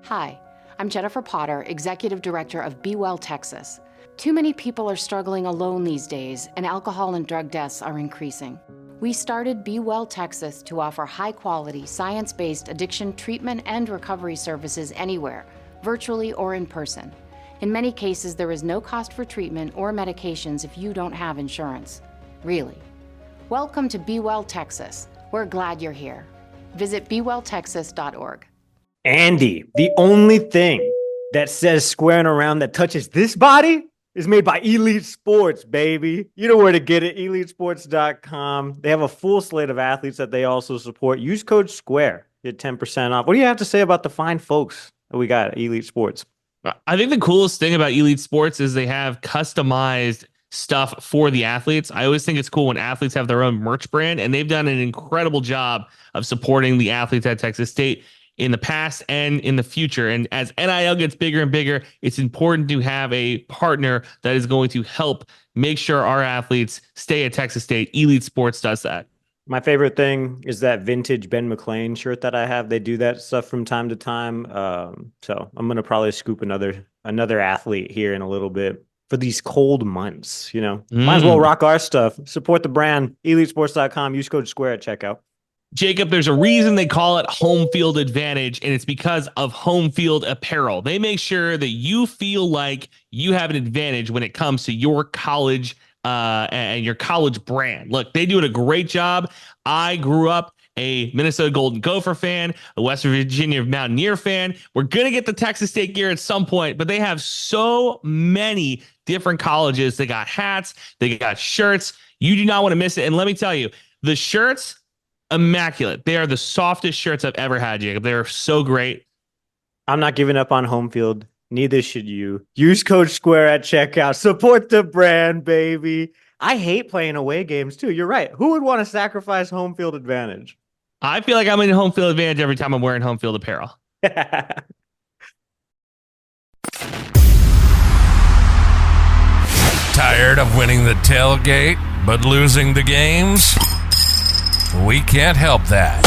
Hi, I'm Jennifer Potter, Executive Director of Be Well Texas. Too many people are struggling alone these days, and alcohol and drug deaths are increasing. We started Be Well Texas to offer high-quality, science-based addiction treatment and recovery services anywhere, virtually or in person. In many cases, there is no cost for treatment or medications if you don't have insurance. Really. Welcome to Be Well Texas. We're glad you're here. Visit bewelltexas.org. Andy, the only thing that says squaring around that touches this body is made by Elite Sports, baby. You know where to get it, elitesports.com. They have a full slate of athletes that they also support. Use code SQUARE, get 10% off. What do you have to say about the fine folks that we got at Elite Sports? I think the coolest thing about Elite Sports is they have customized stuff for the athletes. I always think it's cool when athletes have their own merch brand, and they've done an incredible job of supporting the athletes at Texas State in the past and in the future. And as NIL gets bigger and bigger, it's important to have a partner that is going to help make sure our athletes stay at Texas State. Elite Sports does that. My favorite thing is that vintage Ben McClain shirt that I have. They do that stuff from time to time. So I'm going to probably scoop another athlete here in a little bit for these cold months. You know, might as well rock our stuff. Support the brand, elitesports.com. Use code SQUARE at checkout. Jacob, there's a reason they call it home field advantage, and it's because of home field apparel. They make sure that you feel like you have an advantage when it comes to your college and your college brand. Look, they do a great job. I grew up a Minnesota Golden Gopher fan, a West Virginia Mountaineer fan. We're going to get the Texas State gear at some point, but they have so many different colleges. They got hats, they got shirts. You do not want to miss it. And let me tell you, the shirts, immaculate. They are the softest shirts I've ever had, Jacob. They're so great. I'm not giving up on home field. Neither should you. Use code SQUARE at checkout. Support the brand, baby. I hate playing away games too. You're right. Who would want to sacrifice home field advantage? I feel like I'm in home field advantage every time I'm wearing home field apparel. Tired of winning the tailgate but losing the games? We can't help that.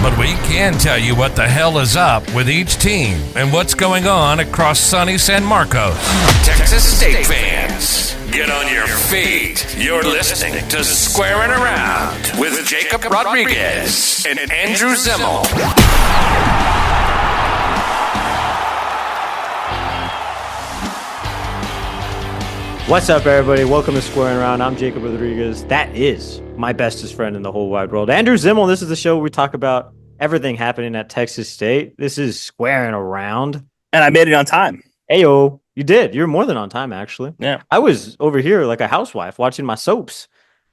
But we can tell you what the hell is up with each team and what's going on across sunny San Marcos. Texas State fans, get on your feet. You're listening to Squaring Around with Jacob Rodriguez and Andrew Zimmel. What's up, everybody? Welcome to Squaring Around. I'm Jacob Rodriguez. That is my bestest friend in the whole wide world, Andrew Zimmel. This is the show where we talk about everything happening at Texas State. This is Squaring Around. And I made it on time. Ayo, you did. You're more than on time, actually. Yeah. I was over here like a housewife watching my soaps.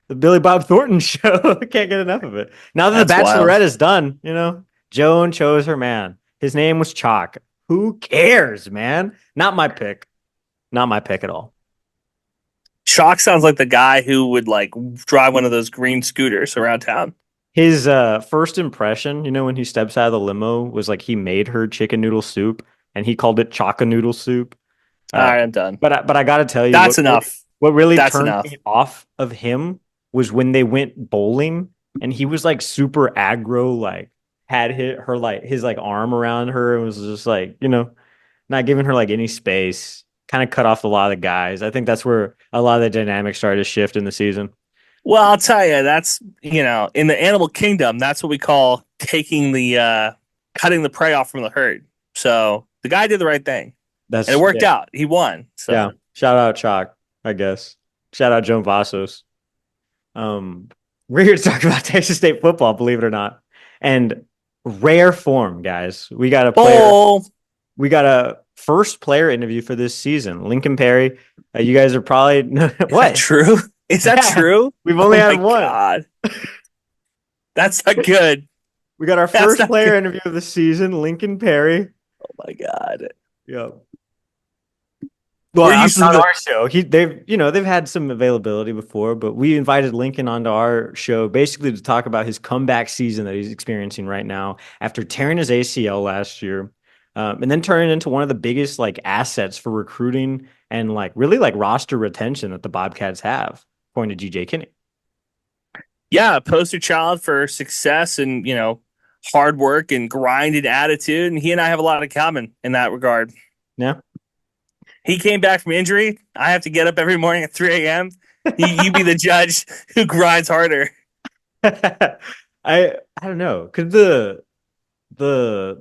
The Billy Bob Thornton show. I can't get enough of it. Now that The Bachelorette is done, you know, Joan chose her man. His name was Chalk. Who cares, man? Not my pick. Not my pick at all. Chalk sounds like the guy who would like drive one of those green scooters around town. His first impression, you know, when he steps out of the limo was like he made her chicken noodle soup and he called it Chaka noodle soup. All right, I'm done. But I got to tell you, that's enough. What really turned me off of him was when they went bowling and he was like super aggro, like had his arm around her and was just like, you know, not giving her like any space. Kind of cut off a lot of the guys. I think that's where a lot of the dynamics started to shift in the season. Well, I'll tell you, that's, you know, in the animal kingdom, that's what we call taking the cutting the prey off from the herd. So the guy did the right thing. And it worked out. He won. So. Yeah. Shout out Chalk, I guess. Shout out Joan Vasos. We're here to talk about Texas State football, believe it or not. And rare form, guys. We got a player. We got a first player interview for this season. Lincoln Pare. You guys are probably what? Is that true? Is that true? We've only had one. God. That's not good. We got our first player interview of the season, Lincoln Pare. Oh my God. Yep. Well, it's not our show. They've had some availability before, but we invited Lincoln onto our show basically to talk about his comeback season that he's experiencing right now after tearing his ACL last year. And then turning into one of the biggest like assets for recruiting and like really like roster retention that the Bobcats have, according to GJ Kinney. Yeah, poster child for success and, you know, hard work and grind and attitude, and he and I have a lot in common in that regard. Yeah. He came back from injury. I have to get up every morning at 3 a.m. You be the judge who grinds harder. I don't know, because the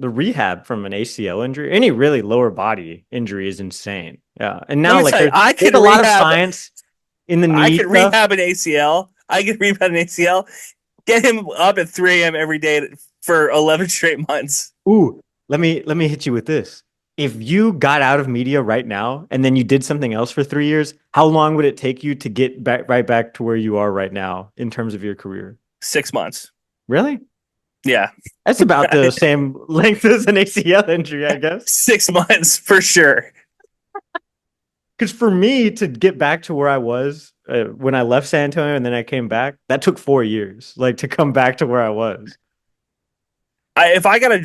rehab from an ACL injury, any really lower body injury, is insane. Yeah, and now like there's a lot of science in the knee. I could rehab an ACL. Get him up at 3 a.m. every day for 11 straight months. Ooh, let me hit you with this. If you got out of media right now and then you did something else for 3 years, how long would it take you to get right back to where you are right now in terms of your career? 6 months. Really? Yeah. That's about the same length as an ACL injury, I guess. 6 months for sure. Because for me to get back to where I was when I left San Antonio and then I came back, that took 4 years, like to come back to where I was. If I gotta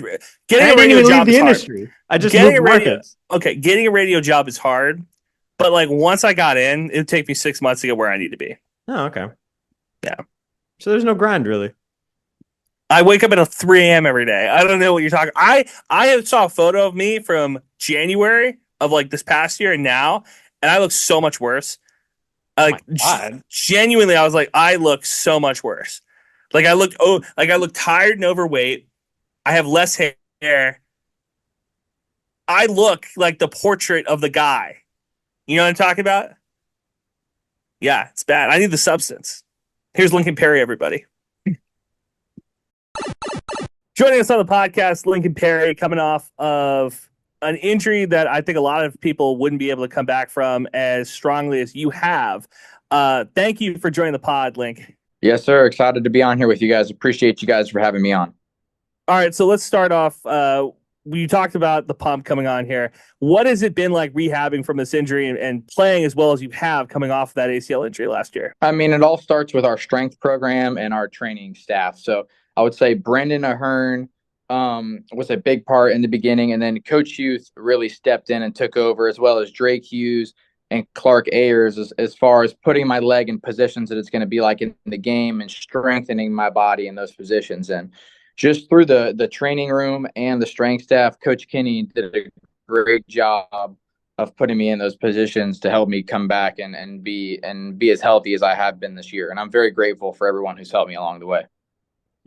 getting a radio job is industry. Hard. I just moved markets. Okay, getting a radio job is hard, but like once I got in, it would take me 6 months to get where I need to be. Oh, okay. Yeah. So there's no grind really. I wake up at 3 a.m. every day. I don't know what you're talking. I saw a photo of me from January of like this past year and now, and I look so much worse. Like genuinely, I was like, I look so much worse. Like I look tired and overweight. I have less hair. I look like the portrait of the guy. You know what I'm talking about? Yeah, it's bad. I need the substance. Here's Lincoln Pare, everybody. Joining us on the podcast, Lincoln Pare, coming off of an injury that I think a lot of people wouldn't be able to come back from as strongly as you have. Thank you for joining the pod, Link. Yes, sir. Excited to be on here with you guys. Appreciate you guys for having me on. All right, so let's start off. We talked about the pump coming on here. What has it been like rehabbing from this injury and playing as well as you have coming off of that ACL injury last year? I mean, it all starts with our strength program and our training staff. So I would say Brendan Ahern was a big part in the beginning, and then Coach Hughes really stepped in and took over, as well as Drake Hughes and Clark Ayers, as far as putting my leg in positions that it's going to be like in the game and strengthening my body in those positions. And just through the training room and the strength staff, Coach Kinney did a great job of putting me in those positions to help me come back and be as healthy as I have been this year. And I'm very grateful for everyone who's helped me along the way.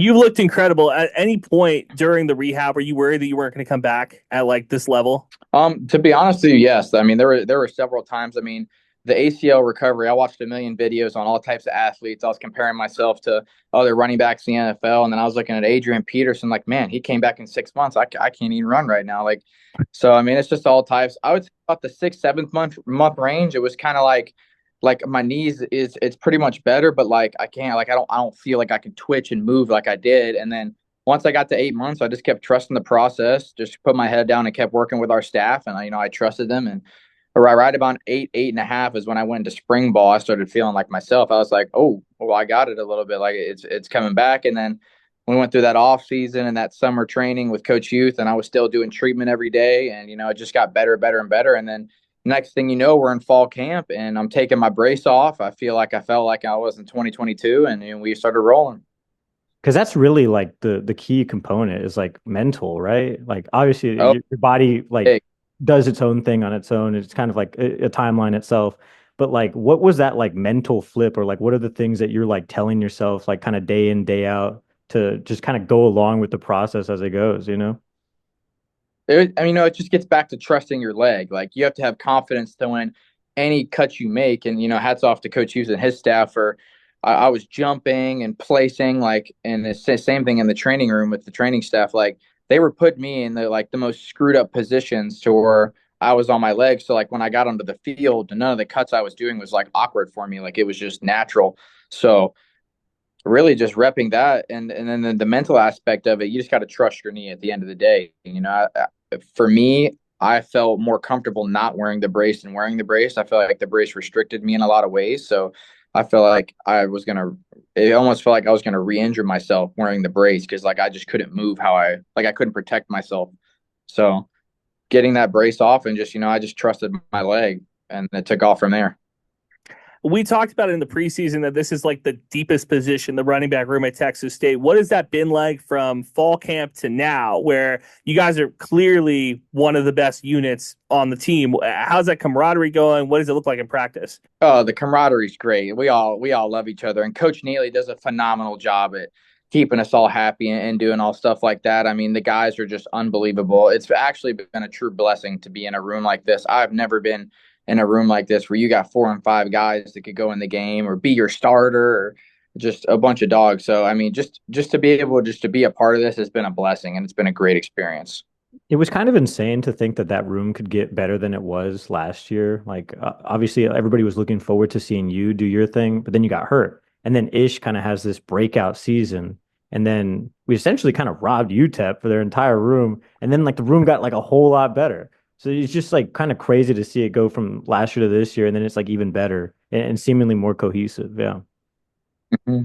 You looked incredible. At any point during the rehab, were you worried that you weren't going to come back at like this level? To be honest with you, yes. I mean, there were several times. I mean, the ACL recovery, I watched a million videos on all types of athletes. I was comparing myself to other running backs in the NFL. And then I was looking at Adrian Peterson, like, man, he came back in 6 months. I can't even run right now. Like, so, I mean, it's just all types. I would say about the 6th, 7th month range, it was kind of like my knees it's pretty much better, but like, I don't feel like I can twitch and move like I did. And then once I got to 8 months, I just kept trusting the process, just put my head down and kept working with our staff. And I trusted them. And right about 8.5 is when I went into spring ball. I started feeling like myself. I was like, oh, well, I got it a little bit. Like it's coming back. And then we went through that off season and that summer training with Coach Youth, and I was still doing treatment every day. And, it just got better and better. And then next thing you know, we're in fall camp and I'm taking my brace off. I felt like I was in 2022 and we started rolling. Because that's really like the key component is like mental, right? Like obviously your body like does its own thing on its own. It's kind of like a timeline itself. But like, what was that like mental flip, or like, what are the things that you're like telling yourself, like kind of day in, day out, to just kind of go along with the process as it goes, It just gets back to trusting your leg. Like you have to have confidence that when any cut you make, and, hats off to Coach Hughes and his staff for, I was jumping and placing, like, and the same thing in the training room with the training staff. Like they were putting me in the most screwed up positions to where I was on my legs. So like when I got onto the field, none of the cuts I was doing was like awkward for me. Like it was just natural. So really just repping that. And then the mental aspect of it, you just got to trust your knee at the end of the day. For me, I felt more comfortable not wearing the brace than wearing the brace. I felt like the brace restricted me in a lot of ways. So I felt like it almost felt like I was going to re-injure myself wearing the brace, because like I just couldn't move I couldn't protect myself. So getting that brace off and just, I just trusted my leg, and it took off from there. We talked about it in the preseason that this is like the deepest position, the running back room at Texas State. What has that been like from fall camp to now, where you guys are clearly one of the best units on the team? How's that camaraderie going? What does it look like in practice? Oh, the camaraderie's great. We all love each other, and Coach Neely does a phenomenal job at keeping us all happy and doing all stuff like that. I mean, the guys are just unbelievable. It's actually been a true blessing to be in a room like this. I've never been in a room like this where you got 4 and 5 guys that could go in the game or be your starter or just a bunch of dogs. So, I mean, just to be able just to be a part of this has been a blessing, and it's been a great experience. It was kind of insane to think that that room could get better than it was last year. Like, obviously, everybody was looking forward to seeing you do your thing, but then you got hurt. And then Ish kind of has this breakout season. And then we essentially kind of robbed UTEP for their entire room. And then, like, the room got like a whole lot better. So it's just like kind of crazy to see it go from last year to this year. And then it's like even better and seemingly more cohesive. Yeah. Mm-hmm.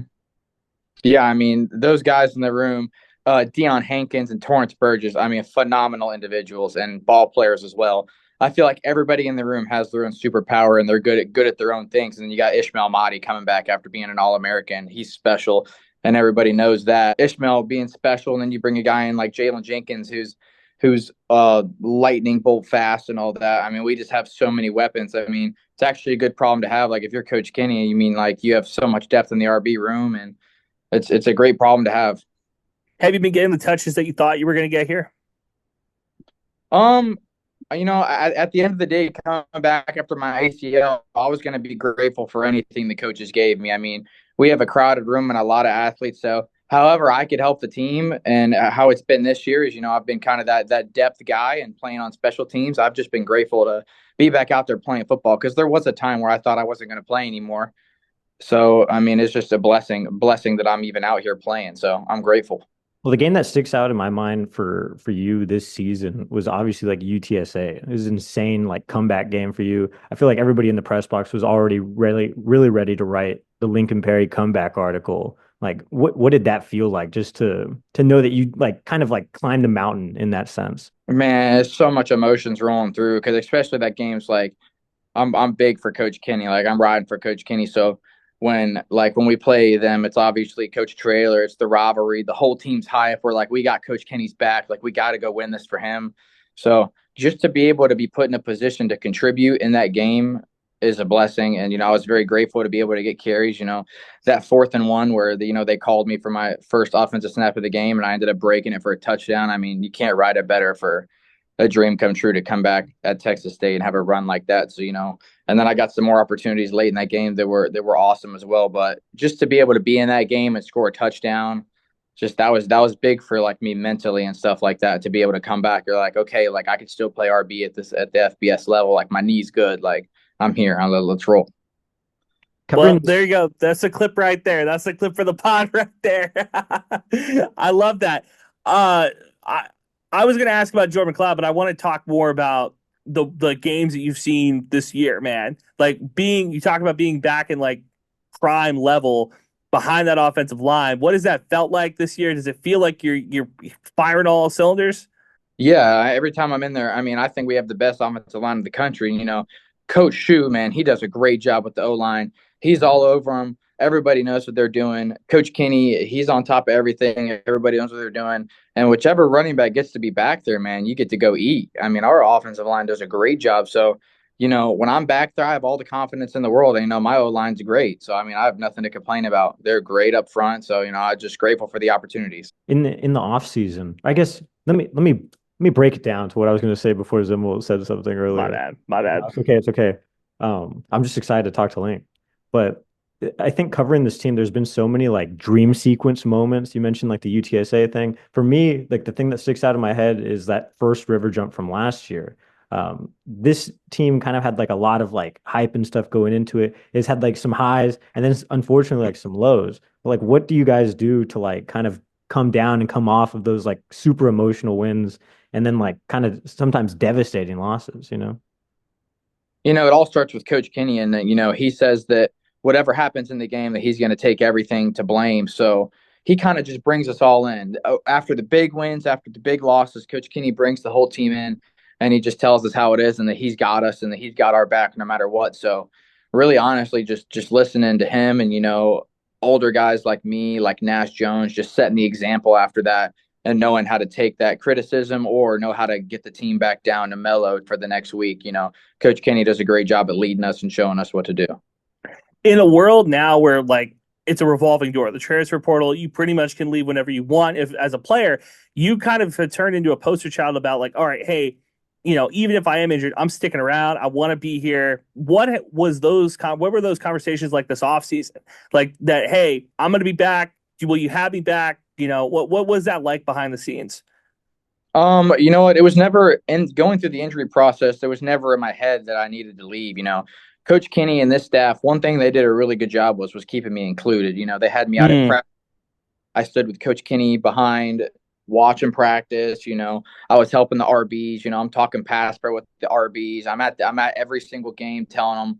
Yeah. I mean, those guys in the room, Deion Hankins and Torrance Burgess, I mean, phenomenal individuals and ball players as well. I feel like everybody in the room has their own superpower and they're good at their own things. And then you got Ishmael Mahdi coming back after being an All-American. He's special, and everybody knows that. Ishmael being special, and then you bring a guy in like Jalen Jenkins, who's lightning bolt fast and all that. I mean, we just have so many weapons. I mean, it's actually a good problem to have. Like if you're Coach Kenny, you mean like you have so much depth in the RB room, and it's a great problem to have. Have you been getting the touches that you thought you were going to get here? You know, at the end of the day, coming back after my ACL, I was going to be grateful for anything the coaches gave me. I mean, we have a crowded room and a lot of athletes. So, however I could help the team and how it's been this year is, you know, I've been kind of that depth guy and playing on special teams. I've just been grateful to be back out there playing football because there was a time where I thought I wasn't going to play anymore. So, I mean, it's just a blessing that I'm even out here playing. So I'm grateful. Well, the game that sticks out in my mind for you this season was obviously like UTSA. It was an insane like comeback game for you. I feel like everybody in the press box was already really ready to write the Lincoln Pare comeback article. Like what did that feel like just to know that you like kind of like climbed a mountain in that sense? Man, it's so much emotions rolling through because especially that game's like I'm big for Coach Kenny. Like I'm riding for Coach Kenny. So when we play them, it's obviously Coach Trailer. It's the rivalry. The whole team's hype. We're like, we got Coach Kenny's back. Like we got to go win this for him. So just to be able to be put in a position to contribute in that game is a blessing. And, you know, I was very grateful to be able to get carries, you know, that 4th and 1 where, they called me for my first offensive snap of the game and I ended up breaking it for a touchdown. I mean, you can't write it better for a dream come true to come back at Texas State and have a run like that. So, you know, and then I got some more opportunities late in that game that were awesome as well. But just to be able to be in that game and score a touchdown, just that was big for like me mentally and stuff like that. To be able to come back, you're like, okay, like I could still play RB at the FBS level. Like my knee's good. Like I'm here. Let's roll. Well, there you go. That's a clip right there. That's a clip for the pod right there. I love that. I was going to ask about Jordan McLeod, but I want to talk more about the games that you've seen this year, man. Like you talk about being back in like prime level behind that offensive line. What has that felt like this year? Does it feel like you're firing all cylinders? Yeah, every time I'm in there, I mean, I think we have the best offensive line in the country. You know, Coach Shu, man, he does a great job with the O-line. He's all over them. Everybody knows what they're doing. Coach Kenny, he's on top of everything. Everybody knows what they're doing. And whichever running back gets to be back there, man, you get to go eat. I mean, our offensive line does a great job. So, you know, when I'm back there, I have all the confidence in the world. And, you know, my O-line's great. So, I mean, I have nothing to complain about. They're great up front. So, you know, I'm just grateful for the opportunities. In the off season, I guess, let me break it down to what I was going to say before Zimmel said something earlier. My bad. It's okay. I'm just excited to talk to Link. But I think covering this team, there's been so many like dream sequence moments. You mentioned like the UTSA thing. For me, like the thing that sticks out in my head is that first river jump from last year. This team kind of had like a lot of like hype and stuff going into it. It's had like some highs and then unfortunately like some lows. But like, what do you guys do to like kind of come down and come off of those like super emotional wins and then like kind of sometimes devastating losses, you know? You know, it all starts with Coach Kenny, and you know, he says that whatever happens in the game, that he's going to take everything to blame. So he kind of just brings us all in. After the big wins, after the big losses, Coach Kenny brings the whole team in, and he just tells us how it is, and that he's got us, and that he's got our back no matter what. So really honestly just listening to him and, older guys like me, like Nash Jones, just setting the example after that and knowing how to take that criticism or know how to get the team back down to mellow for the next week. Coach Kenny does a great job at leading us and showing us what to do. In a world now where it's a revolving door, the transfer portal, you pretty much can leave whenever you want. If as a player, you kind of have turned into a poster child about all right, hey, even if I am injured, I'm sticking around. I want to be here. What were those conversations like this offseason? Like that, hey, I'm going to be back. Will you have me back? What was that like behind the scenes? You know what? It was never going through the injury process. There was never in my head that I needed to leave. Coach Kenny and this staff, one thing they did a really good job was keeping me included. They had me out at practice. I stood with Coach Kenny behind watching practice. I was helping the RBs. I'm talking pass pro with the RBs. I'm at every single game telling them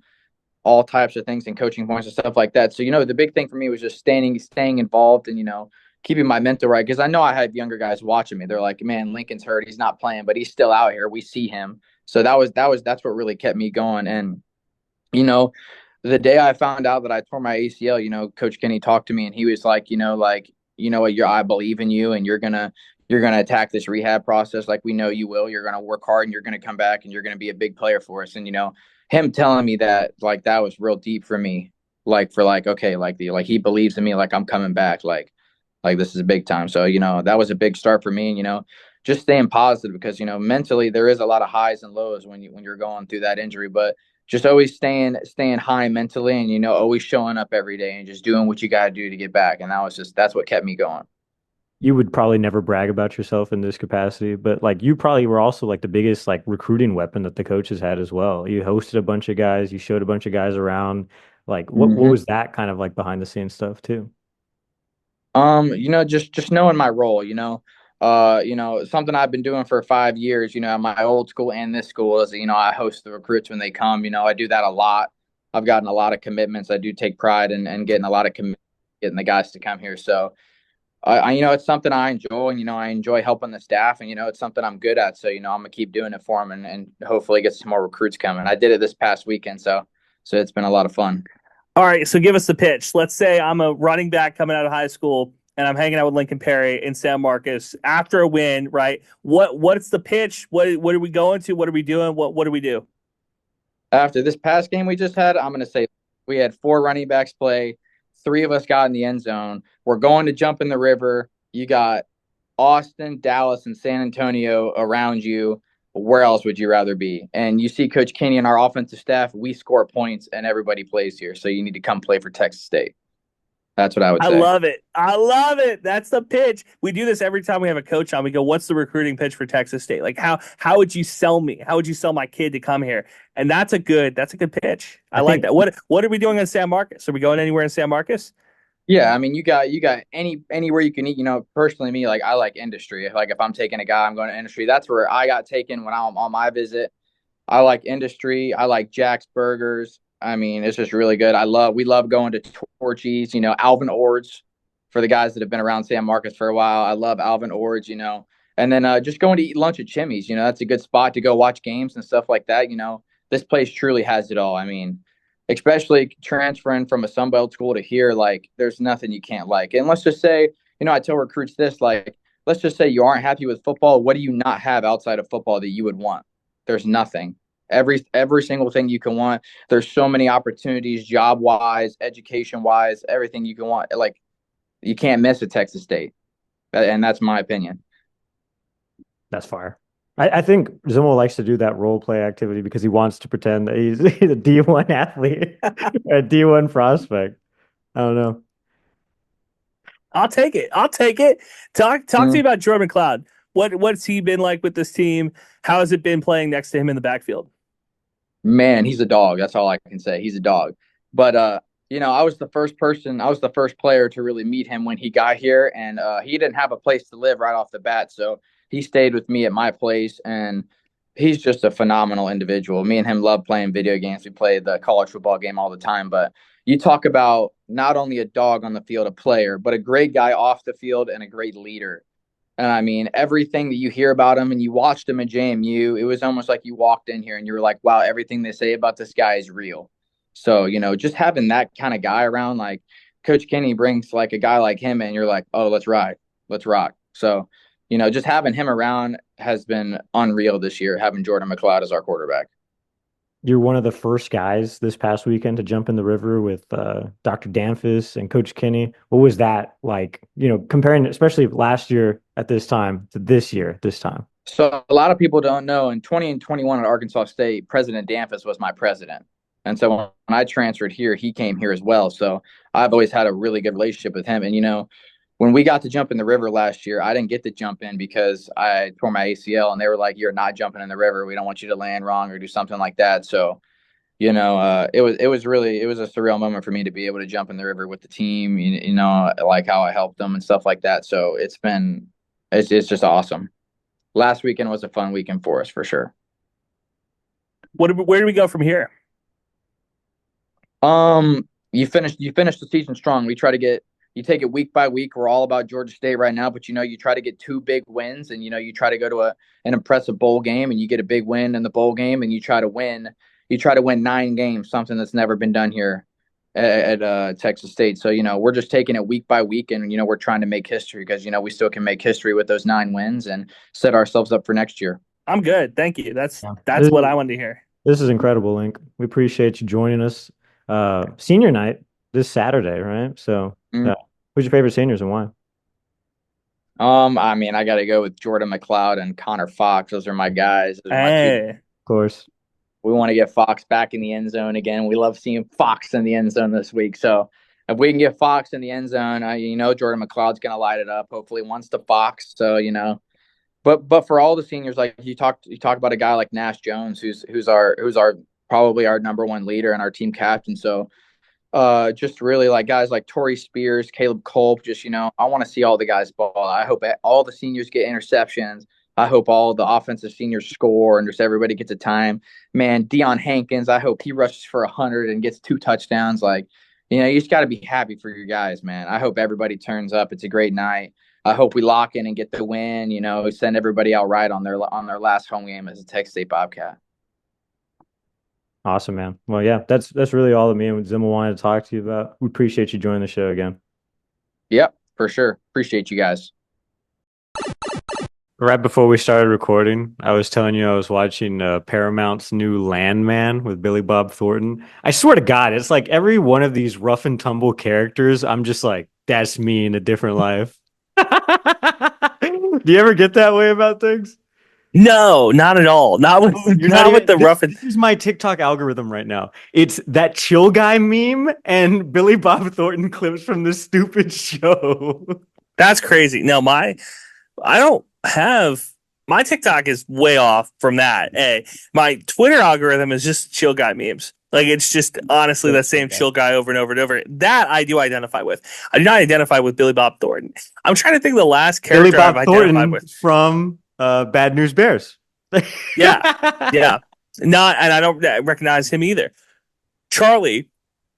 all types of things and coaching points and stuff like that. So, the big thing for me was just staying involved and, keeping my mental right. Because I know I have younger guys watching me. They're like, man, Lincoln's hurt. He's not playing, but he's still out here. We see him. So that's what really kept me going. And, the day I found out that I tore my ACL, Coach Kenny talked to me and he was like, I believe in you and you're gonna attack this rehab process like we know you will. You're gonna work hard and you're gonna come back and you're gonna be a big player for us. And him telling me that that was real deep for me. Okay, he believes in me, like I'm coming back, like this is a big time. So that was a big start for me. And just staying positive because mentally there is a lot of highs and lows when you're going through that injury, but just always staying high mentally and, always showing up every day and just doing what you got to do to get back. And that's what kept me going. You would probably never brag about yourself in this capacity, but you probably were also the biggest recruiting weapon that the coaches had as well. You hosted a bunch of guys, you showed a bunch of guys around. What was that kind of behind the scenes stuff too? Just knowing my role, something I've been doing for 5 years, my old school and this school is, I host the recruits when they come, I do that a lot. I've gotten a lot of commitments. I do take pride in getting a lot of getting the guys to come here. So it's something I enjoy and, I enjoy helping the staff and, it's something I'm good at. So, I'm going to keep doing it for them and hopefully get some more recruits coming. I did it this past weekend. So it's been a lot of fun. All right. So give us the pitch. Let's say I'm a running back coming out of high school and I'm hanging out with Lincoln Pare in San Marcos after a win, right? What's the pitch? What are we going to? What are we doing? What do we do? After this past game we just had, I'm going to say we had 4 running backs play. 3 of us got in the end zone. We're going to jump in the river. You got Austin, Dallas, and San Antonio around you. Where else would you rather be? And you see Coach Kenny and our offensive staff, we score points and everybody plays here. So you need to come play for Texas State. That's what I would say. I love it. That's the pitch. We do this every time we have a coach on. We go, what's the recruiting pitch for Texas State? How would you sell me? How would you sell my kid to come here? And that's a good pitch. I like that. What are we doing in San Marcos? Are we going anywhere in San Marcos? Yeah, I mean, you got anywhere you can eat. Personally, me, I like industry. If I'm taking a guy, I'm going to industry. That's where I got taken when I'm on my visit. I like industry. I like Jack's Burgers. I mean, it's just really good. We love going to Torchy's, Alvin Ord's for the guys that have been around San Marcos for a while. I love Alvin Ord's, and then just going to eat lunch at Chimmy's, that's a good spot to go watch games and stuff like that. This place truly has it all. I mean, especially transferring from a Sunbelt school to here, there's nothing you can't like. And let's just say, I tell recruits this, let's just say you aren't happy with football. What do you not have outside of football that you would want? There's nothing. Every single thing you can want. There's so many opportunities, job wise, education wise, everything you can want. You can't miss at Texas State, and that's my opinion. That's fire. I think Zimmo likes to do that role play activity because he wants to pretend that he's a D1 athlete, a D1 prospect. I don't know. I'll take it. Talk to me about Jordan McLeod. What's he been like with this team? How has it been playing next to him in the backfield? Man, he's a dog. That's all I can say. He's a dog. But I was the first player to really meet him when he got here, and he didn't have a place to live right off the bat, so he stayed with me at my place, and he's just a phenomenal individual. Me and him love playing video games. We play the college football game all the time, but you talk about not only a dog on the field, a player, but a great guy off the field and a great leader. And I mean, everything that you hear about him and you watched him at JMU, it was almost like you walked in here and you were like, wow, everything they say about this guy is real. So, just having that kind of guy around, like Coach Kenny brings like a guy like him in, you're like, oh, let's ride, let's rock. So, just having him around has been unreal this year, having Jordan McLeod as our quarterback. You're one of the first guys this past weekend to jump in the river with Dr. Danfus and Coach Kenny. What was that like, comparing, especially last year at this time to this year at this time? So a lot of people don't know, in 20 and 21 at Arkansas State, President Danfus was my president. And so when I transferred here, he came here as well. So I've always had a really good relationship with him. And, when we got to jump in the river last year, I didn't get to jump in because I tore my ACL, and they were like, you're not jumping in the river. We don't want you to land wrong or do something like that. So, it was a surreal moment for me to be able to jump in the river with the team, like how I helped them and stuff like that. So it's just awesome. Last weekend was a fun weekend for us, for sure. Where do we go from here? You finish the season strong. You take it week by week. We're all about Georgia State right now, but you try to get 2 big wins, and you try to go to an impressive bowl game, and you get a big win in the bowl game, and you try to win 9 games, something that's never been done here at Texas State. So, we're just taking it week by week, and, we're trying to make history because, we still can make history with those 9 wins and set ourselves up for next year. I'm good. Thank you. That's what I wanted to hear. This is incredible, Link. We appreciate you joining us. Senior night this Saturday, right? So who's your favorite seniors and why? I got to go with Jordan McLeod and Connor Fox. Those are my guys. Of course. We want to get Fox back in the end zone again. We love seeing Fox in the end zone this week. So if we can get Fox in the end zone, Jordan McLeod's going to light it up. Hopefully once to Fox. So, but for all the seniors, like you talk about a guy like Nash Jones, who's our probably our number 1 leader and our team captain. So just really like guys like Torrey Spears, Caleb Culp, just, I want to see all the guys ball. I hope all the seniors get interceptions. I hope all the offensive seniors score and just everybody gets a time. Man, Deion Hankins, I hope he rushes for 100 and gets 2 touchdowns. Like, you just got to be happy for your guys, man. I hope everybody turns up. It's a great night. I hope we lock in and get the win, send everybody out right on their last home game as a Texas State Bobcat. Awesome, man. Well, yeah, that's really all that me and Zimmer wanted to talk to you about. We appreciate you joining the show again. Yep, for sure. Appreciate you guys. Right before we started recording, I was telling you I was watching Paramount's new Landman with Billy Bob Thornton. I swear to God, it's like every one of these rough and tumble characters, I'm just like, that's me in a different life. Do you ever get that way about things? No, not at all. Not with the rough. This is my TikTok algorithm right now. It's that chill guy meme and Billy Bob Thornton clips from this stupid show. That's crazy. No, I don't have my TikTok is way off from that. Hey, my Twitter algorithm is just chill guy memes. Like it's just honestly that same chill guy over and over and over. That I do identify with. I do not identify with Billy Bob Thornton. I'm trying to think of the last character Billy Bob I've Thornton identified with from Bad News Bears. yeah. Not, and I don't recognize him either. Charlie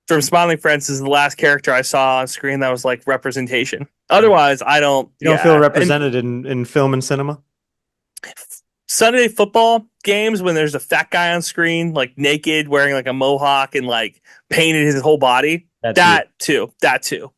from Smiling Friends is the last character I saw on screen that was like representation. Otherwise, I don't. You don't feel represented in film and cinema? Sunday football games when there's a fat guy on screen, like naked, wearing like a mohawk and like painted his whole body. That too.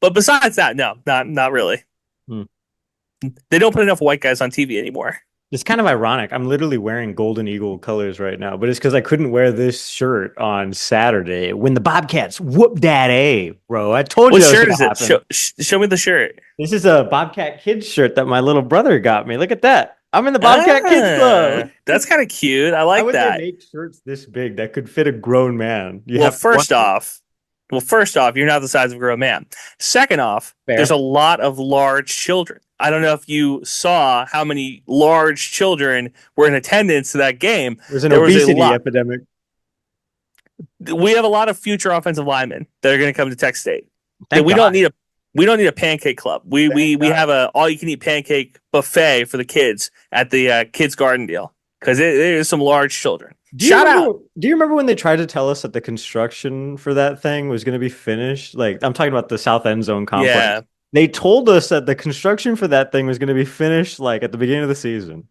But besides that, no, not really. They don't put enough white guys on TV anymore. It's kind of ironic. I'm literally wearing Golden Eagle colors right now, but it's because I couldn't wear this shirt on Saturday when the Bobcats whooped that A, bro. I told you. What shirt is it? Show me the shirt. This is a Bobcat Kids shirt that my little brother got me. Look at that. I'm in the Bobcat Kids Club. That's kind of cute. I like that. Why would they make shirts this big that could fit a grown man? First off, you're not the size of a grown man. Second off, there's a lot of large children. I don't know if you saw how many large children were in attendance to that game. There's an obesity epidemic. We have a lot of future offensive linemen that are going to come to Texas State. We don't need a pancake club. We have a all you can eat pancake buffet for the kids at the kids garden deal because there's some large children. Shout out. Do you remember when they tried to tell us that the construction for that thing was going to be finished? Like I'm talking about the South End Zone complex. Yeah. They told us that the construction for that thing was going to be finished like at the beginning of the season.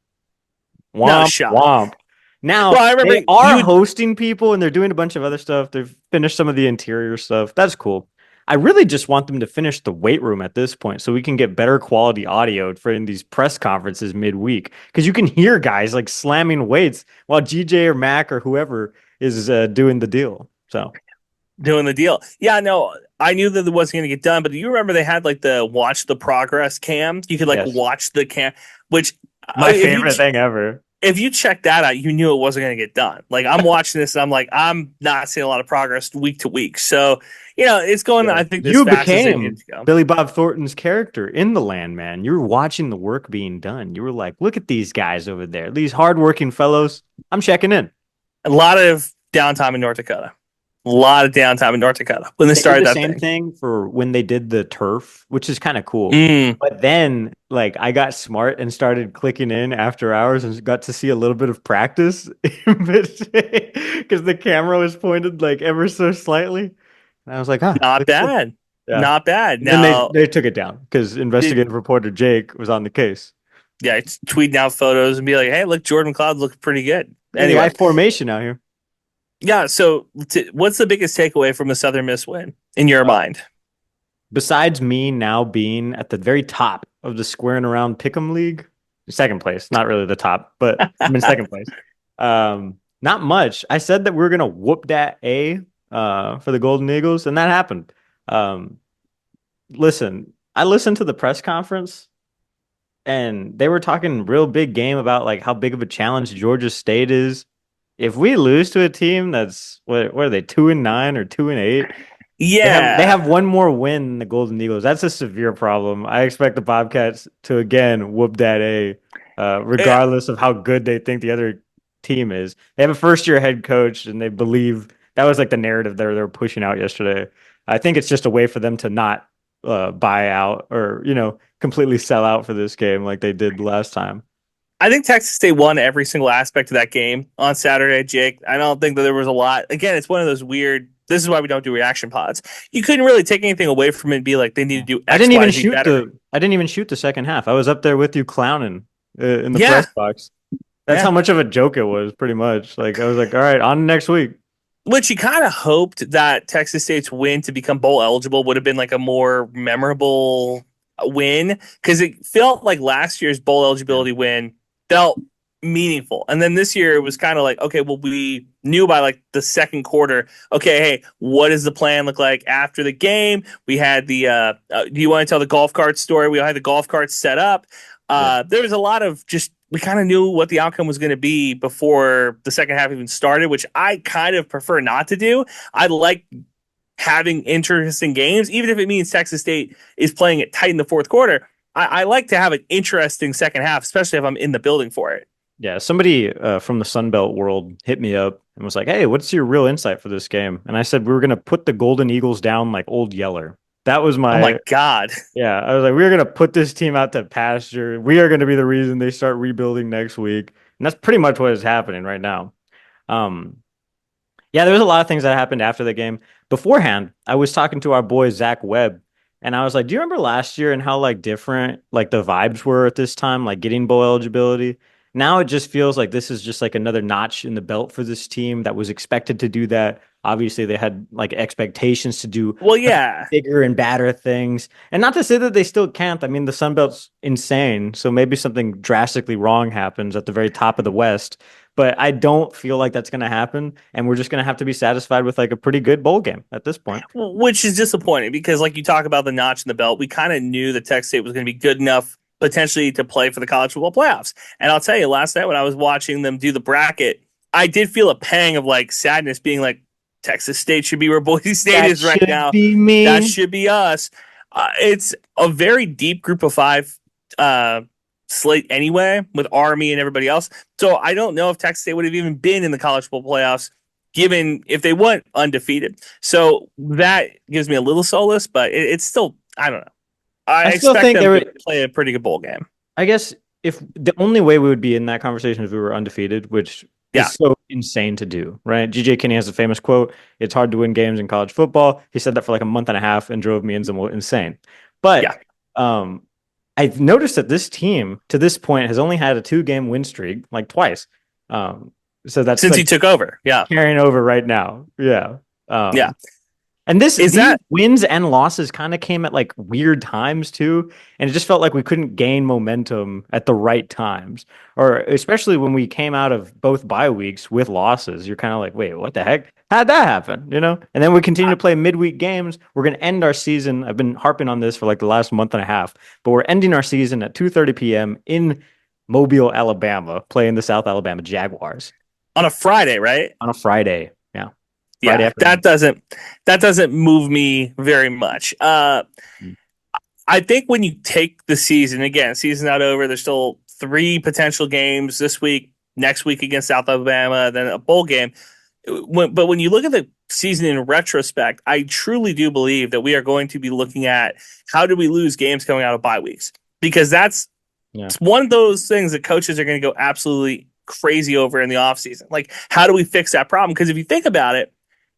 Womp. Now Well, I remember they are hosting people and they're doing a bunch of other stuff. They've finished some of the interior stuff. That's cool. I really just want them to finish the weight room at this point so we can get better quality audio for in these press conferences midweek. Because you can hear guys like slamming weights while GJ or Mac or whoever is doing the deal. So doing the deal. Yeah, no, I knew that it wasn't going to get done, but do you remember they had like the watch the progress cam? You could like watch the cam, which my favorite thing ever. If you check that out, you knew it wasn't going to get done. Like I'm watching this and I'm like, I'm not seeing a lot of progress week to week. So, it's going, I think, you became Billy Bob Thornton's character in The Landman. You were watching the work being done. You were like, look at these guys over there, these hardworking fellows. I'm checking in. A lot of downtime in North Dakota. When they started did the that same thing for when they did the turf, which is kind of cool. Mm. But then, like, I got smart and started clicking in after hours and got to see a little bit of practice because the camera was pointed like ever so slightly. And I was like, not bad. Yeah. Not bad. Now, then they took it down because investigative reporter Jake was on the case. Yeah, it's tweeting out photos and be like, hey, look, Jordan McLeod looks pretty good. Anyway, formation out here. Yeah, so what's the biggest takeaway from the Southern Miss win in your mind? Besides me now being at the very top of the Squarin around Pick'em League, second place, not really the top, but I'm in second place. Not much. I said that we were going to whoop that A for the Golden Eagles, and that happened. Listen, I listened to the press conference, and they were talking real big game about like how big of a challenge Georgia State is. If we lose to a team that's what are they 2-9 or 2-8? Yeah, they have one more win than the Golden Eagles. That's a severe problem. I expect the Bobcats to again whoop that A, regardless of how good they think the other team is. They have a first-year head coach, and they believe that was like the narrative they're pushing out yesterday. I think it's just a way for them to not buy out or completely sell out for this game like they did last time. I think Texas State won every single aspect of that game on Saturday, Jake. I don't think that there was a lot. Again, it's one of those weird. This is why we don't do reaction pods. You couldn't really take anything away from it and be like, they need to do X, I didn't even better. shoot the second half. I was up there with you clowning in the press box. That's how much of a joke it was, pretty much. Like I was like, all right, on next week. Which you kind of hoped that Texas State's win to become bowl eligible would have been like a more memorable win, because it felt like last year's bowl eligibility win felt meaningful. And then this year it was kind of like, okay, well, we knew by like the second quarter, okay, hey, what does the plan look like after the game? We had the, do you want to tell the golf cart story? We had the golf carts set up. There was a lot of just, we kind of knew what the outcome was going to be before the second half even started, which I kind of prefer not to do. I like having interesting games, even if it means Texas State is playing it tight in the fourth quarter. I like to have an interesting second half, especially if I'm in the building for it. Yeah, somebody from the Sunbelt world hit me up and was like, hey, what's your real insight for this game? And I said, we were going to put the Golden Eagles down like Old Yeller. That was my... Oh, my God. Yeah, I was like, we're going to put this team out to pasture. We are going to be the reason they start rebuilding next week. And that's pretty much what is happening right now. Yeah, there was a lot of things that happened after the game. Beforehand, I was talking to our boy, Zach Webb, and I was like, do you remember last year and how like different like the vibes were at this time, like getting bowl eligibility? Now it just feels like this is just like another notch in the belt for this team that was expected to do that. Obviously, they had like expectations to do bigger and badder things. And not to say that they still can't. I mean, the Sun Belt's insane. So maybe something drastically wrong happens at the very top of the West. But I don't feel like that's going to happen. And we're just going to have to be satisfied with like a pretty good bowl game at this point. Which is disappointing because like you talk about the notch in the belt, we kind of knew that Texas State was going to be good enough potentially to play for the college football playoffs. And I'll tell you, last night when I was watching them do the bracket, I did feel a pang of like sadness being like, Texas State should be where Boise State is right now. That should be us. It's a very deep group of five slate anyway, with Army and everybody else. So I don't know if Texas State would have even been in the college football playoffs given if they went undefeated. So that gives me a little solace, but it's still, I don't know. I expect them to play a pretty good bowl game. I guess if the only way we would be in that conversation if we were undefeated, which is so insane to do, right? GJ Kinney has a famous quote, it's hard to win games in college football. He said that for like a month and a half and drove me insane. But I've noticed that this team to this point has only had a 2-game win streak, like twice. So that's since he took over. Yeah. Carrying over right now. Yeah. Yeah. And these wins and losses kind of came at like weird times too. And it just felt like we couldn't gain momentum at the right times. Or especially when we came out of both bye weeks with losses, you're kind of like, wait, what the heck? How'd that happen? You know? And then we continue to play midweek games. We're going to end our season. I've been harping on this for like the last month and a half, but we're ending our season at 2:30 p.m. in Mobile, Alabama, playing the South Alabama Jaguars. On a Friday, right? On a Friday. Yeah. Yeah, that doesn't move me very much. I think when you take the season, again, season's not over. There's still 3 potential games this week, next week against South Alabama, then a bowl game. But when you look at the season in retrospect, I truly do believe that we are going to be looking at how do we lose games coming out of bye weeks, because it's one of those things that coaches are going to go absolutely crazy over in the offseason. Like, how do we fix that problem? Because if you think about it,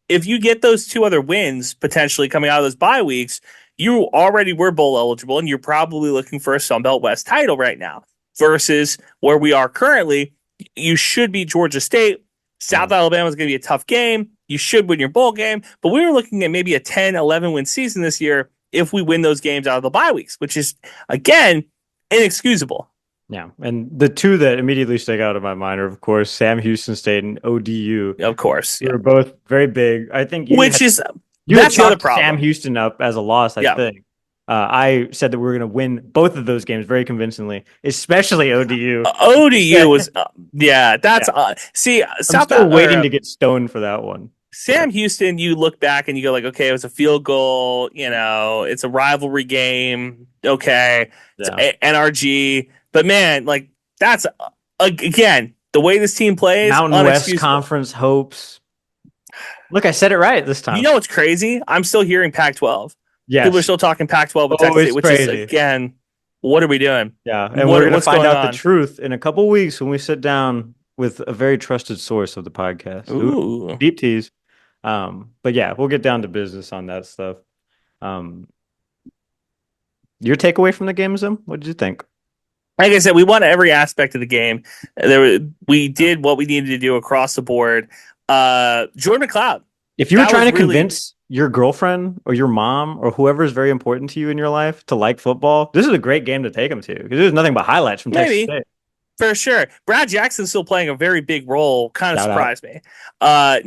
if you get those 2 other wins potentially coming out of those bye weeks, you already were bowl eligible, and you're probably looking for a Sun Belt West title right now. Versus where we are currently, you should be Georgia State. South Alabama is going to be a tough game. You should win your bowl game, but we were looking at maybe a 10, 11 win season this year if we win those games out of the bye weeks, which is again inexcusable. Yeah, and the 2 that immediately stick out of my mind are, of course, Sam Houston State and ODU. Of course, they're both very big. I think that's the other problem. Sam Houston up as a loss. I think I said that we were going to win both of those games very convincingly, especially ODU. ODU was see, I'm still waiting to get stoned for that one. Sam Houston, you look back and you go like, okay, it was a field goal. You know, it's a rivalry game. Okay, it's NRG. But man, like that's again the way this team plays. Mountain West Conference hopes. Look, I said it right this time. You know what's crazy? I'm still hearing Pac-12. Yes. People are still talking Pac-12 with Texas State, which is again, what are we doing? Yeah, and we're going to find out the truth in a couple of weeks when we sit down with a very trusted source of the podcast. Ooh. Deep tease. But yeah, we'll get down to business on that stuff. Your takeaway from the game, Zim? What did you think? Like I said, we won every aspect of the game. We did what we needed to do across the board. Jordan McLeod. If you were trying to convince your girlfriend or your mom or whoever is very important to you in your life to like football, this is a great game to take them to, because there's nothing but highlights from Texas State. For sure. Brad Jackson's still playing a very big role. Kind of surprised me.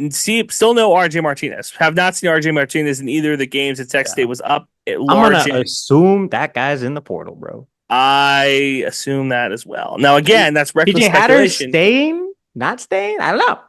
Still no RJ Martinez. Have not seen RJ Martinez in either of the games that Texas State was up at large. I'm going to assume that guy's in the portal, bro. I assume that as well. Now, again, that's reckless speculation. Staying? Not staying? I don't know.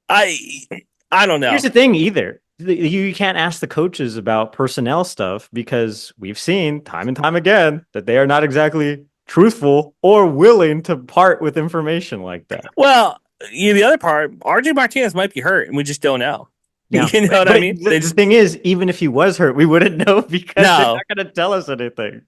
I don't know. Here's the thing either. You can't ask the coaches about personnel stuff, because we've seen time and time again that they are not exactly truthful or willing to part with information like that. Well, the other part, RJ Martinez might be hurt and we just don't know. Yeah. You know what I mean? The thing is, even if he was hurt, we wouldn't know, because they're not going to tell us anything.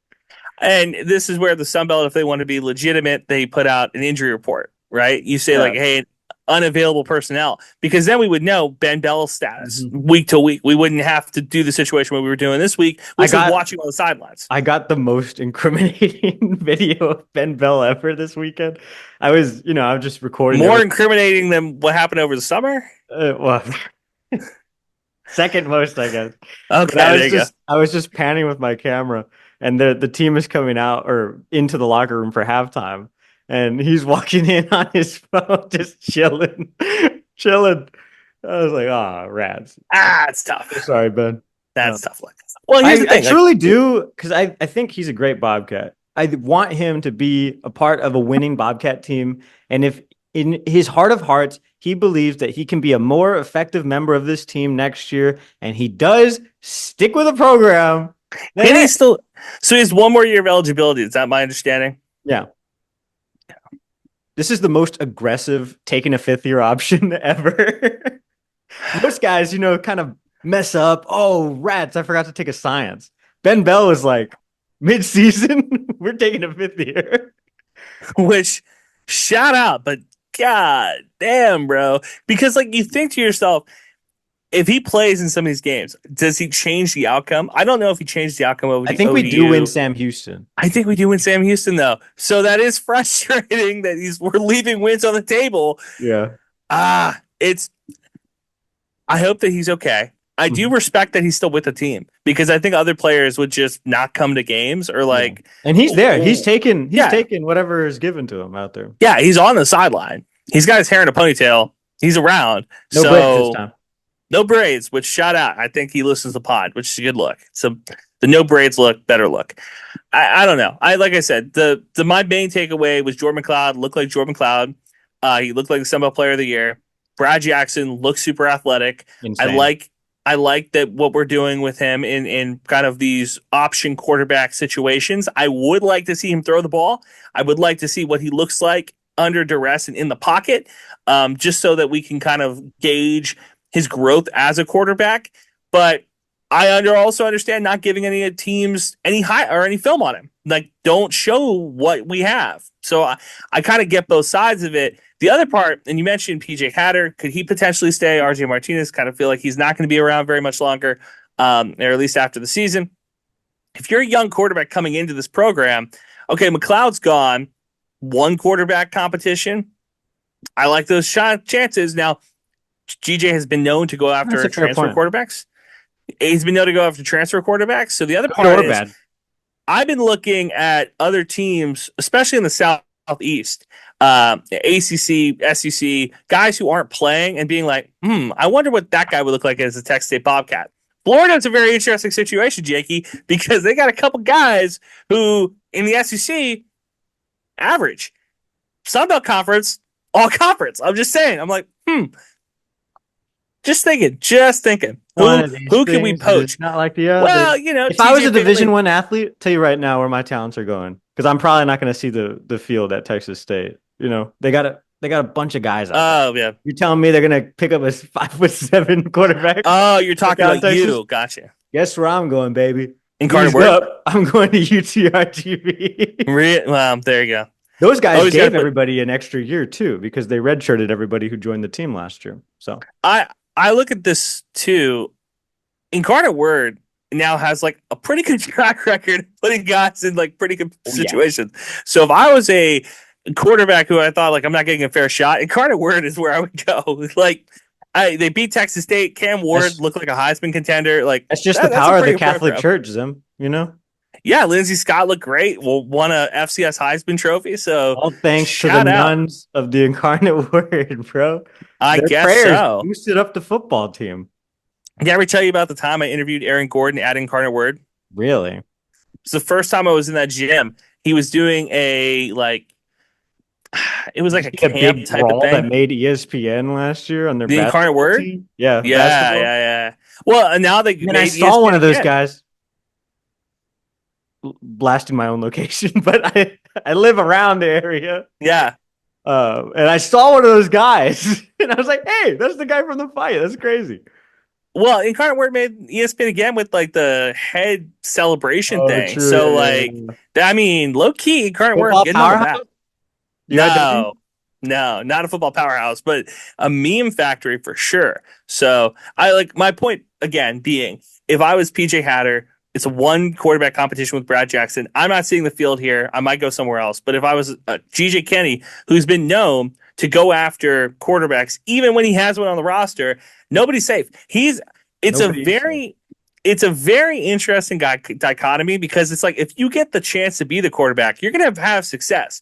And this is where the Sun Belt, if they want to be legitimate, they put out an injury report, right? You say like, hey, unavailable personnel, because then we would know Ben Bell's status week to week. We wouldn't have to do the situation what we were doing this week, which was watching on the sidelines. I got the most incriminating video of Ben Bell ever this weekend. I was just recording. More incriminating than what happened over the summer? Well, second most, I guess. Okay, I was just panning with my camera, and the team is coming out or into the locker room for halftime. And he's walking in on his phone, just chilling. I was like, rats. It's tough. Sorry, Ben. That's tough. Well, here's the thing. I truly do, because I think he's a great Bobcat. I want him to be a part of a winning Bobcat team. And if in his heart of hearts, he believes that he can be a more effective member of this team next year, and he does stick with the program. And he's still, so he has one more year of eligibility. Is that my understanding? Yeah. This is the most aggressive taking a fifth-year option ever. Most guys, kind of mess up. Oh, rats, I forgot to take a science. Ben Bell was like, mid-season, we're taking a fifth year. Which, shout out, but god damn, bro. Because, you think to yourself, if he plays in some of these games, does he change the outcome? I don't know if he changed the outcome of the I think ODU. we do win Sam Houston. I think we do win Sam Houston, though. So that is frustrating that we're leaving wins on the table. Yeah. I hope that he's okay. I do respect that he's still with the team because I think other players would just not come to games or like. Yeah. And he's there. He's taking whatever is given to him out there. Yeah, he's on the sideline. He's got his hair in a ponytail. He's around. No braids this time. No braids, which shout out. I think he listens to pod, which is a good look. So the no braids look, better look. I don't know. Like I said, my main takeaway was Jordan McLeod looked like Jordan McLeod. He looked like the Sun Belt Player of the Year. Brad Jackson looks super athletic. Insane. I like that what we're doing with him in kind of these option quarterback situations. I would like to see him throw the ball. I would like to see what he looks like under duress and in the pocket, just so that we can kind of gauge his growth as a quarterback. But I also understand not giving any teams any film on him. Like, don't show what we have. So I kind of get both sides of it. The other part, and you mentioned PJ Hatter, could he potentially stay? RJ Martinez kind of feel like he's not going to be around very much longer, or at least after the season. If you're a young quarterback coming into this program, okay, McLeod's gone, one quarterback competition. I like those chances. Now, GJ has been known to go after transfer quarterbacks. He's been known to go after transfer quarterbacks. So the other part is, bad. I've been looking at other teams, especially in the Southeast, ACC, SEC, guys who aren't playing and being like, I wonder what that guy would look like as a Texas State Bobcat. Florida's a very interesting situation, Jakey, because they got a couple guys who in the SEC average. Sun Belt Conference, all conference. I'm just saying. I'm like, Just thinking. Who can we poach? Not like the other. Well, if I was a Division I athlete, tell you right now where my talents are going, because I'm probably not going to see the field at Texas State. They got a bunch of guys out there. Yeah. You're telling me they're going to pick up a 5'7" quarterback? Oh, you're talking about Texas? You. Gotcha. Guess where I'm going, baby. Incarnate Word? I'm going to UTRGV. Well, there you go. Those guys gave everybody an extra year too, because they redshirted everybody who joined the team last year. So I look at this too. Incarnate Word now has like a pretty good track record putting guys in like pretty good situations. So if I was a quarterback who I thought like I'm not getting a fair shot, Incarnate Word is where I would go. Like they beat Texas State. Cam Ward looked like a Heisman contender. Like that's just the power of the Catholic Church, Zim. Yeah, Lindsey Scott looked great. Won a FCS Heisman trophy. So all thanks to the nuns of the Incarnate Word, bro. I guess so. Boosted up the football team. Did I ever tell you about the time I interviewed Aaron Gordon at Incarnate Word? Really? It's the first time I was in that gym. He was doing it was like a camp big type of thing that made ESPN last year on their the Incarnate Word team. Yeah. Well, now they I saw ESPN one of those guys blasting my own location, but I live around the area. Yeah. And I saw one of those guys, and I was like, "Hey, that's the guy from the fight. That's crazy." Well, Incarnate Word made ESPN again with like the head celebration thing. True. So low key, Incarnate Word getting on the map. No, not a football powerhouse, but a meme factory for sure. So my point again being, if I was PJ Hatter, it's a one quarterback competition with Brad Jackson. I'm not seeing the field here. I might go somewhere else. But if I was GJ Kenny, who's been known to go after quarterbacks, even when he has one on the roster, nobody's safe. It's a very interesting dichotomy, because it's like, if you get the chance to be the quarterback, you're going to have success.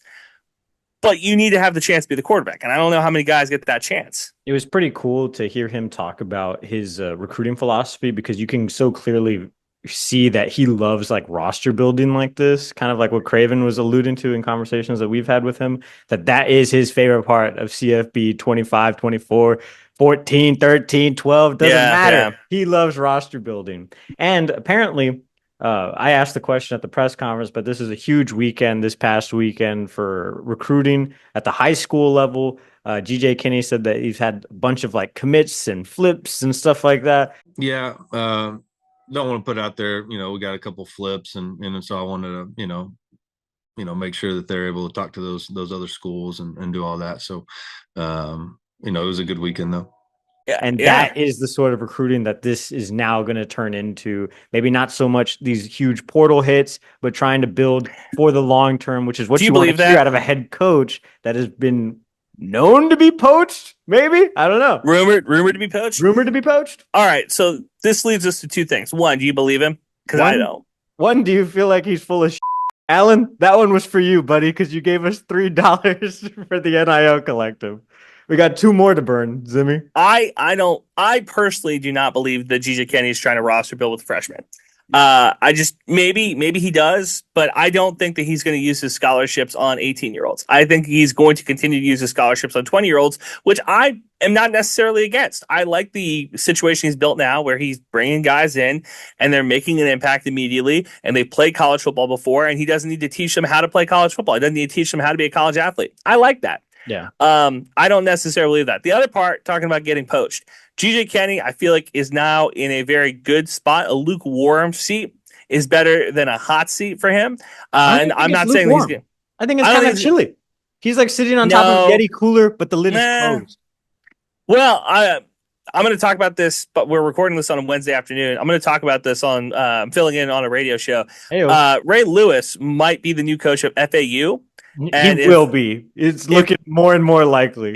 But you need to have the chance to be the quarterback. And I don't know how many guys get that chance. It was pretty cool to hear him talk about his recruiting philosophy, because you can so clearly see that he loves like roster building like this, kind of like what Craven was alluding to in conversations that we've had with him, that is his favorite part of CFB 25, 24, 14, 13, 12, doesn't matter. Yeah. He loves roster building. And apparently, I asked the question at the press conference, but this is a huge weekend this past weekend for recruiting at the high school level. GJ Kinney said that he's had a bunch of like commits and flips and stuff like that. Yeah. Don't want to put out there, we got a couple flips and so I wanted to, make sure that they're able to talk to those other schools and do all that. So, it was a good weekend though. Yeah, and that is the sort of recruiting that this is now going to turn into. Maybe not so much these huge portal hits, but trying to build for the long term, which is what you want to hear out of a head coach that has been known to be poached. Maybe, I don't know. Rumored to be poached. Rumored to be poached. All right, so this leads us to two things. One, do you believe him? Because I don't. One, do you feel like he's full of shit? Alan, that one was for you, buddy, because you gave us $3 for the NIL collective. We got 2 more to burn, Zimmy. I personally do not believe that GJ Kenny is trying to roster build with freshmen. I just maybe he does, but I don't think that he's going to use his scholarships on 18-year-olds. I think he's going to continue to use his scholarships on 20-year-olds, which I am not necessarily against. I like the situation he's built now where he's bringing guys in and they're making an impact immediately and they played college football before and he doesn't need to teach them how to play college football. He doesn't need to teach them how to be a college athlete. I like that. Yeah. I don't necessarily believe that. The other part, talking about getting poached, GJ Kenny, I feel like, is now in a very good spot. A lukewarm seat is better than a hot seat for him. And I'm not saying he's good. I think it's kind of chilly. He's like sitting on top of a Yeti cooler, but the lid is closed. Well, I'm going to talk about this, but we're recording this on a Wednesday afternoon. I'm going to talk about this on filling in on a radio show. Ray Lewis might be the new coach of FAU. He will be. It's looking more and more likely.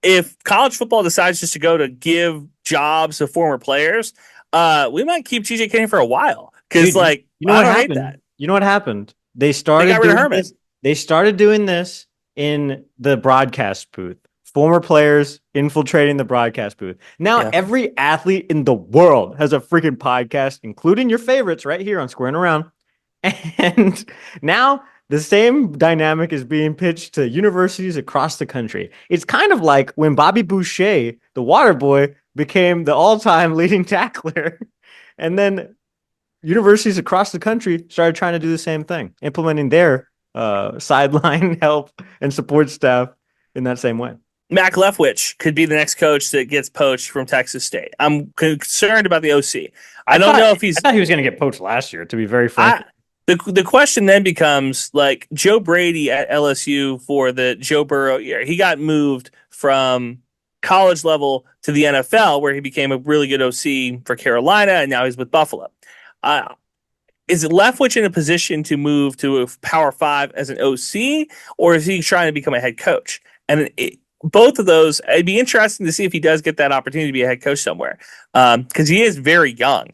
If college football decides just to go to give jobs to former players, we might keep GJ Kenny for a while. Because I don't hate that. You know what happened? They started doing this in the broadcast booth. Former players infiltrating the broadcast booth. Now every athlete in the world has a freaking podcast, including your favorites right here on Squarin Around. And now the same dynamic is being pitched to universities across the country. It's kind of like when Bobby Boucher, the water boy, became the all-time leading tackler. And then universities across the country started trying to do the same thing, implementing their sideline help and support staff in that same way. Mac Leftwich could be the next coach that gets poached from Texas State. I'm concerned about the OC. I thought he was going to get poached last year, to be very frank. The question then becomes, like, Joe Brady at LSU for the Joe Burrow year. He got moved from college level to the NFL, where he became a really good OC for Carolina, and now he's with Buffalo. Is Leftwich in a position to move to a Power 5 as an OC, or is he trying to become a head coach? And both of those, it'd be interesting to see if he does get that opportunity to be a head coach somewhere, because he is very young.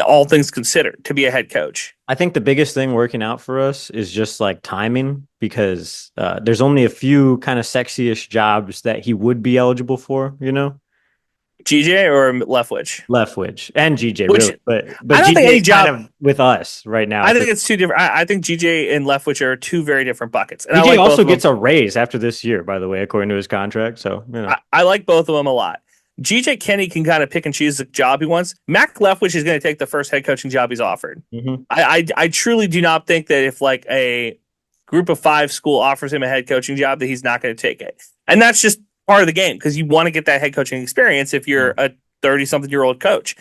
All things considered, to be a head coach. I think the biggest thing working out for us is just like timing, because there's only a few kind of sexy-ish jobs that he would be eligible for, you know? GJ or Leftwich? Leftwich and GJ, really. But I don't GJ think any job kind of with us right now. I think it's two different. I think GJ and Leftwich are two very different buckets. And GJ also gets a raise after this year, by the way, according to his contract. So, you know. I like both of them a lot. GJ Kenny can kind of pick and choose the job he wants. Mac Leftwich is going to take the first head coaching job he's offered. Mm-hmm. I truly do not think that if like a group of 5 school offers him a head coaching job that he's not going to take it. And that's just part of the game, because you want to get that head coaching experience if you're a 30-something-year-old coach.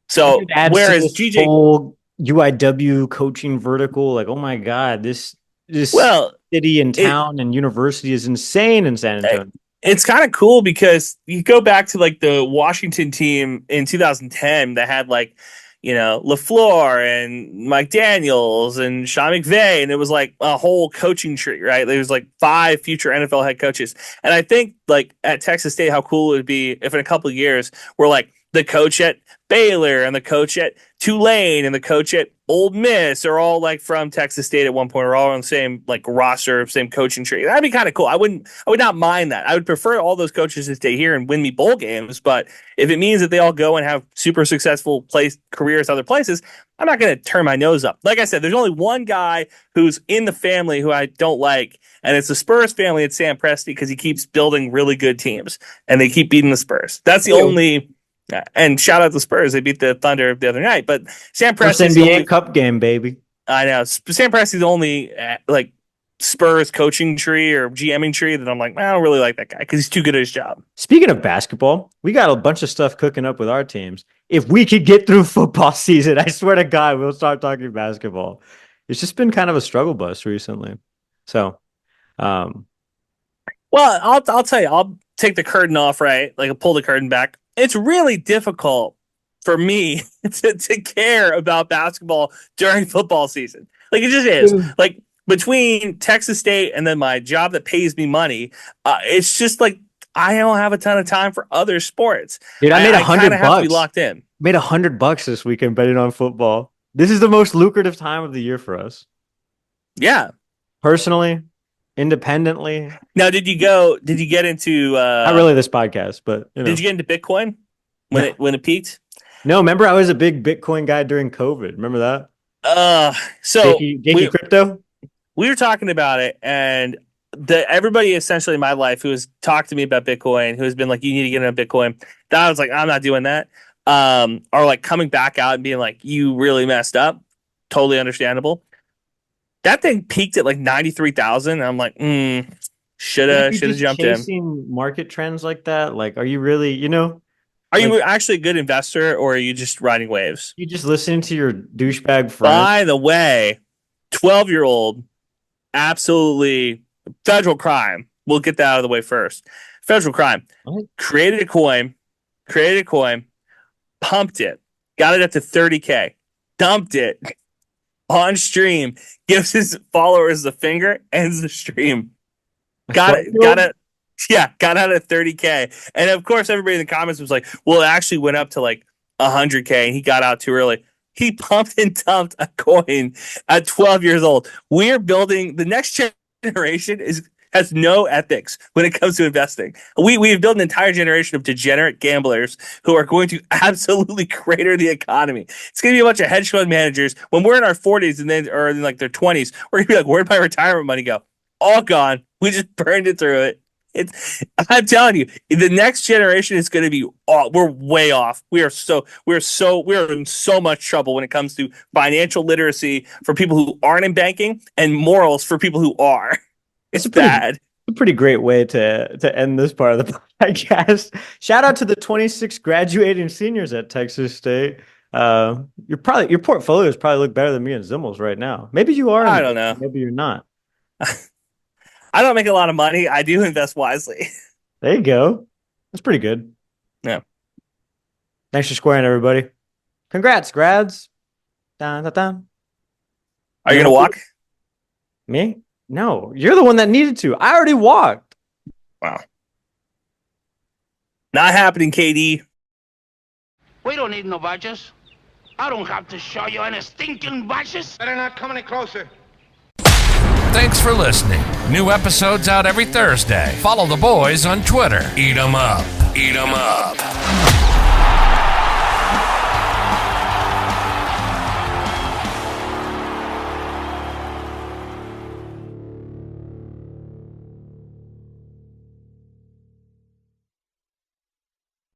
So whereas GJ whole UIW coaching vertical, like, oh my God, this city and town and university is insane in San Antonio. It's kind of cool because you go back to like the Washington team in 2010 that had like, you know, LaFleur and Mike Daniels and Sean McVay, and it was like a whole coaching tree, right? There was like 5 future NFL head coaches. And I think like at Texas State, how cool it would be if in a couple of years we're like the coach at Baylor and the coach at Tulane and the coach at Ole Miss are all like from Texas State at one point, or all on the same like roster, same coaching tree. That'd be kind of cool. I would not mind that. I would prefer all those coaches to stay here and win me bowl games. But if it means that they all go and have super successful careers other places, I'm not going to turn my nose up. Like I said, there's only one guy who's in the family who I don't like, and it's the Spurs family. It's Sam Presti, because he keeps building really good teams and they keep beating the Spurs. That's the only. And shout out the Spurs. They beat the Thunder the other night. But Sam Presti's the NBA Cup game, baby. I know. Sam Presti's the only like Spurs coaching tree or GMing tree that I'm like, I don't really like that guy because he's too good at his job. Speaking of basketball, we got a bunch of stuff cooking up with our teams. If we could get through football season, I swear to God, we'll start talking basketball. It's just been kind of a struggle bus recently. So, well, I'll tell you, I'll take the curtain off, right? Like I'll pull the curtain back. It's really difficult for me to care about basketball during football season. Like it just is. Like between Texas State and then my job that pays me money, it's just like I don't have a ton of time for other sports. Dude, I made $100. Have to be locked in. Made $100 this weekend betting on football. This is the most lucrative time of the year for us. Yeah. Personally, independently. Now, did you get into not really this podcast, but did you get into Bitcoin when it peaked? No, remember I was a big Bitcoin guy during COVID. Remember that? So Jakey crypto? We were talking about it, and everybody essentially in my life who has talked to me about Bitcoin, who has been like, you need to get into Bitcoin, that I was like, I'm not doing that. Are like coming back out and being like, you really messed up. Totally understandable. That thing peaked at like 93,000. I'm like, should have jumped in. Chasing market trends like that? Like, are you really, Are you actually a good investor, or are you just riding waves? You just listening to your douchebag friend? By the way, 12-year-old, absolutely federal crime. We'll get that out of the way first. Federal crime. What? Created a coin, pumped it, got it up to 30K, dumped it on stream, gives his followers the finger, ends the stream. Got out at 30K. And of course, everybody in the comments was like, well, it actually went up to like 100K and he got out too early. He pumped and dumped a coin at 12 years old. We're building the next generation has no ethics when it comes to investing. We've built an entire generation of degenerate gamblers who are going to absolutely crater the economy. It's going to be a bunch of hedge fund managers when we're in our 40s or in like their 20s. We're going to be like, where'd my retirement money go? All gone. We just burned it through it. I'm telling you, the next generation is going to be. We're way off. We're in so much trouble when it comes to financial literacy for people who aren't in banking and morals for people who are. It's bad. A pretty great way to end this part of the podcast. Shout out to the 26 graduating seniors at Texas State. Your portfolios probably look better than me and Zimmel's right now. Maybe you are. I don't know. Maybe you're not. I don't make a lot of money. I do invest wisely. There you go. That's pretty good. Yeah. Thanks for squaring, everybody. Congrats, grads. Dun, dun, dun. Are you going to walk? Me? No. You're the one that needed to. I already walked. Wow. Not happening, KD. We don't need no badges. I don't have to show you any stinking badges. Better not come any closer. Thanks for listening. New episodes out every Thursday. Follow the boys on Twitter. Eat 'em up. Eat 'em up.